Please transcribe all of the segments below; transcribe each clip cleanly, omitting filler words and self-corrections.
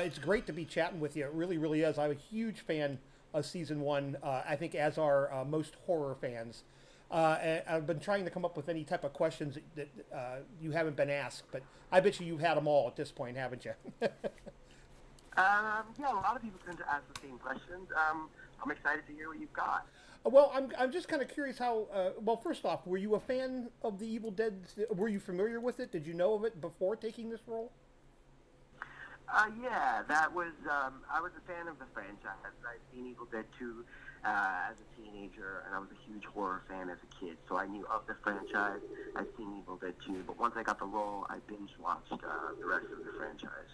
It's great to be chatting with you. It really, really is. I'm a huge fan of season one. I think as are most horror fans. And I've been trying to come up with any type of questions that you haven't been asked, but I bet you've had them all at this point, haven't you? Yeah, a lot of people tend to ask the same questions. I'm excited to hear what you've got. Well, I'm just kind of curious how. Well, first off, were you a fan of the Evil Dead? Were you familiar with it? Did you know of it before taking this role? Yeah, I was a fan of the franchise. I'd seen Evil Dead 2 as a teenager, and I was a huge horror fan as a kid, so I knew of the franchise. I'd seen Evil Dead 2, but once I got the role, I binge watched the rest of the franchise.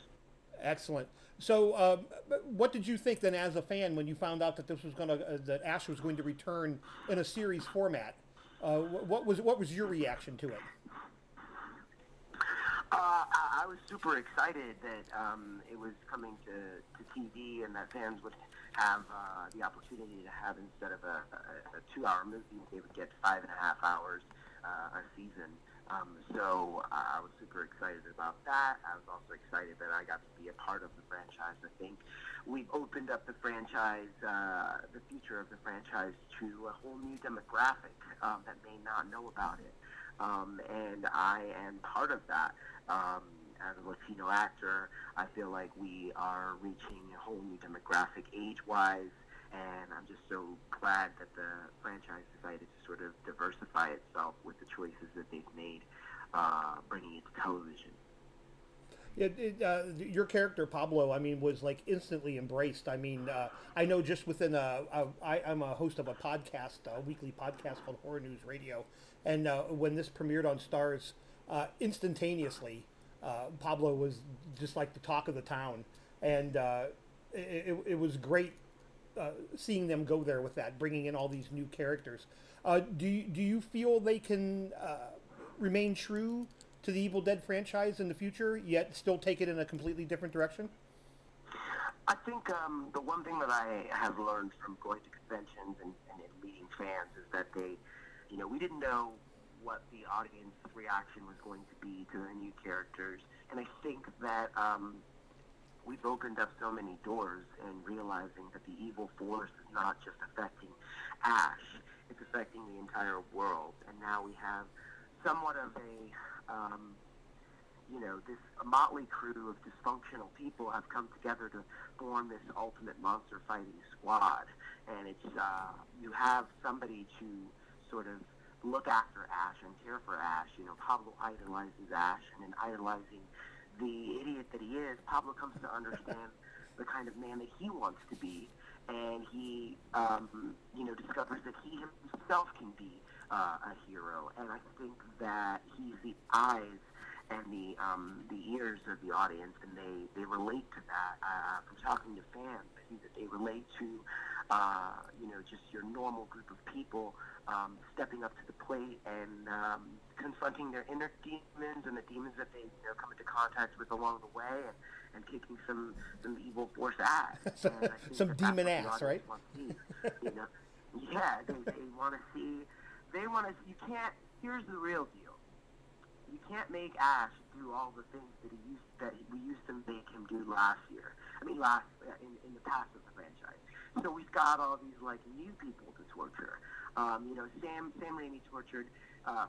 Excellent. So, what did you think then, as a fan, when you found out that this was that Ash was going to return in a series format? What was your reaction to it? I was super excited that it was coming to TV and that fans would have the opportunity to have, instead of a 2-hour movie, they would get 5.5 hours a season. So I was super excited about that. I was also excited that I got to be a part of the franchise. I think we've opened up the franchise, the future of the franchise, to a whole new demographic that may not know about it. And I am part of that. As a Latino actor, I feel like we are reaching a whole new demographic age-wise, and I'm just so glad that the franchise decided to sort of diversify itself with the choices that they've made, bringing it to television. Your character Pablo, I mean, was like instantly embraced. I mean, I know just within I'm a host of a podcast, a weekly podcast called Horror News Radio, and when this premiered on Stars, instantaneously, Pablo was just like the talk of the town, and it was great seeing them go there with that, bringing in all these new characters. Do you feel they can remain true to the Evil Dead franchise in the future, yet still take it in a completely different direction? I think the one thing that I have learned from going to conventions and meeting fans is that we didn't know what the audience reaction was going to be to the new characters. And I think that we've opened up so many doors and realizing that the evil force is not just affecting Ash, it's affecting the entire world. And now we have somewhat of this motley crew of dysfunctional people have come together to form this ultimate monster fighting squad. And it's, you have somebody to sort of look after Ash and care for Ash. Pablo idolizes Ash, and in idolizing the idiot that he is, Pablo comes to understand the kind of man that he wants to be, and he, discovers that he himself can be a hero. And I think that he's the eyes and the ears of the audience, and they relate to that. From talking to fans, I think that they relate to, just your normal group of people stepping up to the plate and confronting their inner demons and the demons that they come into contact with along the way, and kicking some evil force ass. Some demon ass, right? Yeah, they want to see. You can't. Here's the real deal. You can't make Ash do all the things that we used to make him do last year. I mean, in the past of the franchise. So we've got all these new people to torture. Sam Raimi tortured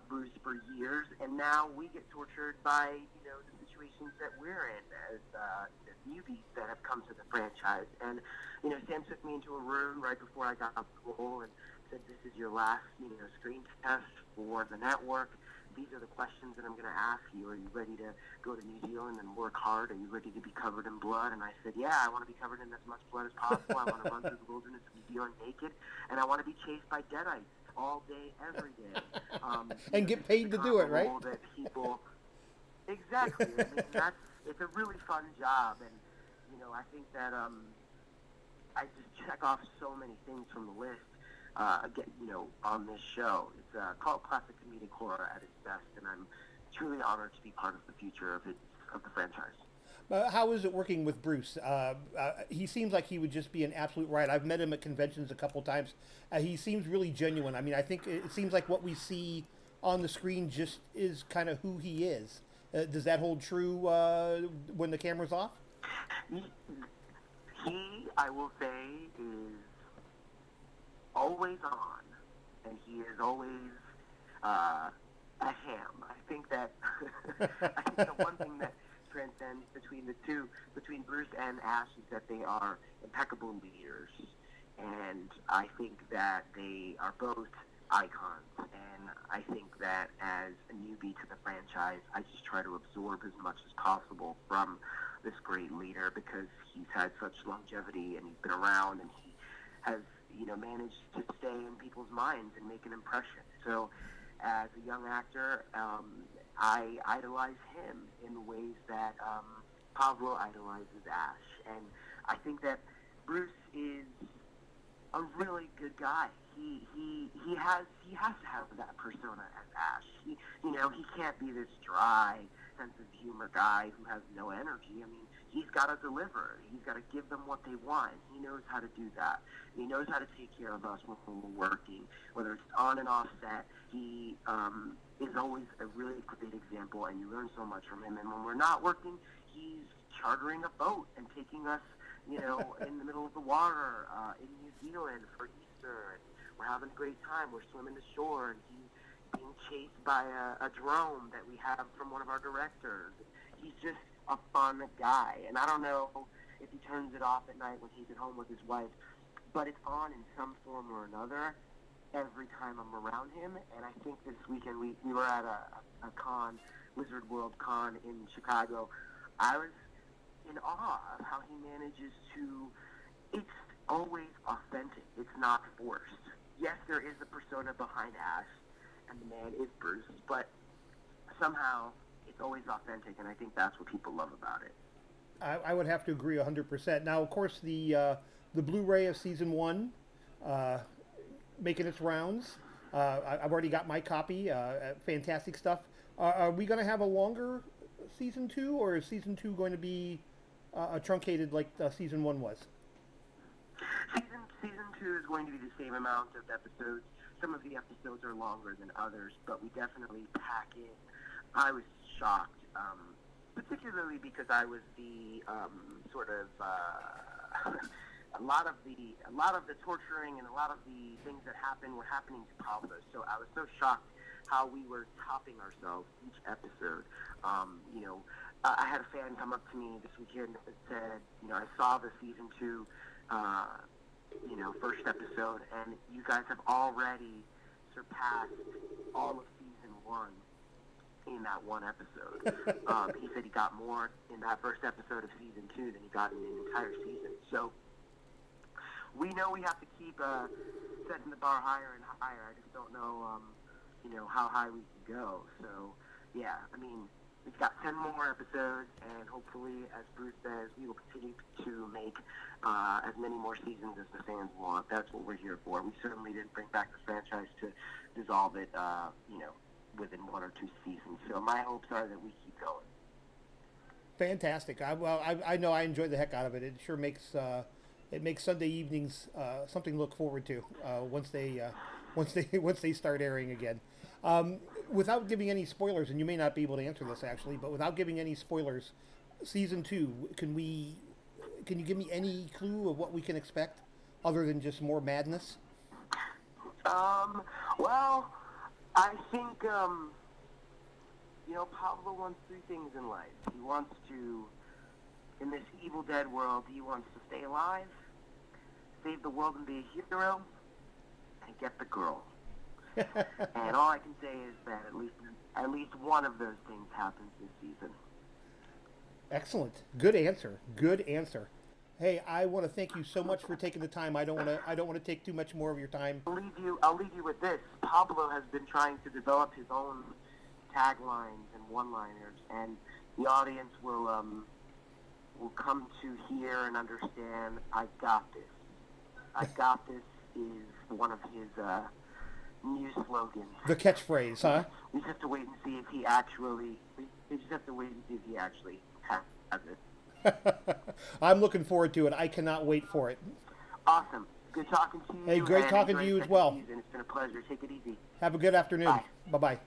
Bruce for years, and now we get tortured by the situations that we're in as the newbies that have come to the franchise. And Sam took me into a room right before I got the role and said, "This is your last screen test for the network. These are the questions that I'm going to ask you. Are you ready to go to New Zealand and work hard? Are you ready to be covered in blood?" And I said, "Yeah, I want to be covered in as much blood as possible. I want to run through the wilderness of New Zealand naked, and I want to be chased by deadites all day, every day." And get paid to do it, right? That people, exactly. I mean, it's a really fun job, and I think that I just check off so many things from the list. Again, on this show. It's called classic comedic horror at its best, and I'm truly honored to be part of the future of the franchise. How is it working with Bruce? He seems like he would just be an absolute riot. I've met him at conventions a couple times. He seems really genuine. I mean, I think it seems like what we see on the screen just is kind of who he is. Does that hold true when the camera's off? He, I will say, is always on, and he is always a ham. I think that I think the one thing that transcends between the two, between Bruce and Ash, is that they are impeccable leaders, and I think that they are both icons. And I think that as a newbie to the franchise, I just try to absorb as much as possible from this great leader, because he's had such longevity and he's been around, and he has, managed to stay in people's minds and make an impression. So as a young actor, I idolize him in the ways that Pablo idolizes Ash. And I think that Bruce is a really good guy. He has to have that persona as Ash. He can't be this dry sense of humor guy who has no energy. I mean, he's got to deliver. He's got to give them what they want. He knows how to do that. He knows how to take care of us when we're working, whether it's on and off set. He is always a really great example, and you learn so much from him. And when we're not working, he's chartering a boat and taking us, in the middle of the water in New Zealand for Easter. And we're having a great time. We're swimming the shore, and he's being chased by a drone that we have from one of our directors. He's just a fun guy, and I don't know if he turns it off at night when he's at home with his wife, but it's on in some form or another every time I'm around him. And I think this weekend we were at a con, Wizard World Con in Chicago. I was in awe of how he manages to, it's always authentic. It's not forced. Yes, there is a persona behind Ash, and the man is Bruce, but somehow it's always authentic, and I think that's what people love about it. I would have to agree 100%. Now, of course, the Blu-ray of season 1 making its rounds. I've already got my copy. Fantastic stuff. Are we going to have a longer season 2, or is season 2 going to be truncated like season 1 was? Season 2 is going to be the same amount of episodes. Some of the episodes are longer than others, but we definitely pack in. I was shocked, particularly because I was the a lot of the torturing and a lot of the things that happened were happening to Pablo. So I was so shocked how we were topping ourselves each episode. I had a fan come up to me this weekend and said, I saw the season 2, first episode, and you guys have already surpassed all of season 1 in that one episode. He said he got more in that first episode of season 2 than he got in an entire season. So we know we have to keep setting the bar higher and higher. I just don't know, how high we can go. So, yeah, I mean, we've got 10 more episodes, and hopefully, as Bruce says, we will continue to make as many more seasons as the fans want. That's what we're here for. We certainly didn't bring back the franchise to dissolve it, within 1 or 2 seasons. So my hopes are that we keep going. Fantastic. I know I enjoy the heck out of it. It sure makes Sunday evenings something to look forward to once they start airing again. Without giving any spoilers, and you may not be able to answer this actually, but without giving any spoilers, season 2, can you give me any clue of what we can expect other than just more madness? Well, I think, Pablo wants 3 things in life. He wants to, in this Evil Dead world, he wants to stay alive, save the world and be a hero, and get the girl. And all I can say is that at least one of those things happens this season. Excellent. Good answer. Hey, I want to thank you so much for taking the time. I don't want to take too much more of your time. I'll leave you with this. Pablo has been trying to develop his own taglines and one-liners, and the audience will come to hear and understand. I got this. I got this is one of his new slogans. The catchphrase, huh? We just have to wait and see if he actually. We just have to wait and see if he actually has it. I'm looking forward to it. I cannot wait for it. Awesome. Good talking to you. Hey, great talking to you as well. It's been a pleasure. Take it easy. Have a good afternoon. Bye. Bye-bye.